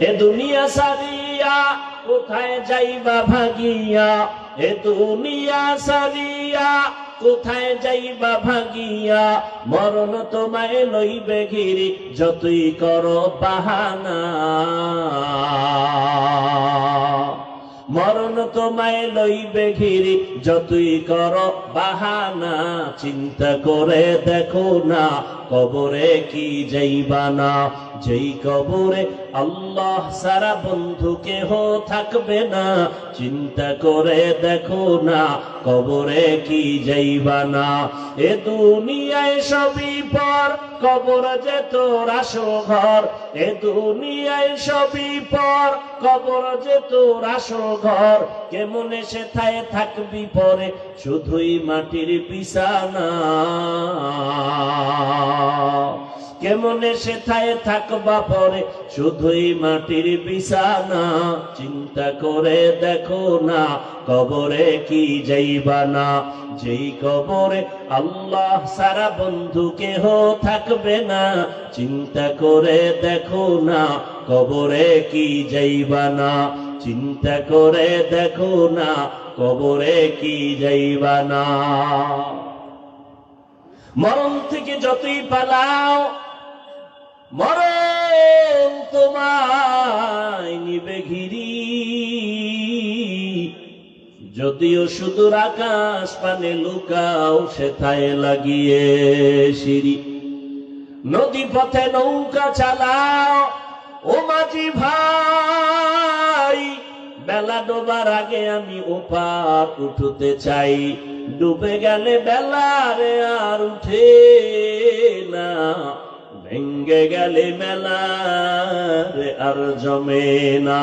এ দুনিয়া সারিয়া কোথায় যাইবা ভাগিয়া, এ দুনিয়া সারিয়া কোথায় যাইবা ভাগিয়া, মরণ তোমায় লইবে ঘিরি যতই করো বাহানা। মরণ তোমায় লইবে ঘিরি যতই করো বাহানা। চিন্তা করে দেখো না কবরে কি যাইবা না, যেই কবরে আল্লাহ সারা বন্ধু কেহ থাকবে না। চিন্তা করে দেখো না কবরে কি যাইবা না। এ দুনিয়ায় সবই পর, কবর যে তোর আসল ঘর। এ দুনিয়ায় সবই পর, কবর যে তোর আসল ঘর। কেমনে সেথায় থাকবি পরে, শুধুই মাটির বিছানা। কেমনে সেথায় থাকবা পরে, শুধুই মাটির বিছানা। চিন্তা করে দেখো না কবরে কি যাইবা না, যেই কবরে আল্লাহ সারা বন্ধু কেহ থাকবে না। চিন্তা করে দেখো না কবরে কি যাইবা না, চিন্তা করে দেখো না কবরে কি যাইবা না। মরণ থেকে যতই পালাও, মরণ তোমায় নিবে ঘিরি। যদিও সুদূর আকাশ পানে লুকাও, সেথায় লাগিয়ে সিঁড়ি। নদী পথে নৌকা চালাও ও মাঝি ভাই, বেলা ডোবার আগে আমি ওপার উঠতে চাই। ডুবে গেলে বেলারে আর উঠে না, ভেঙ্গে গেলে মেলারে আর জমে না।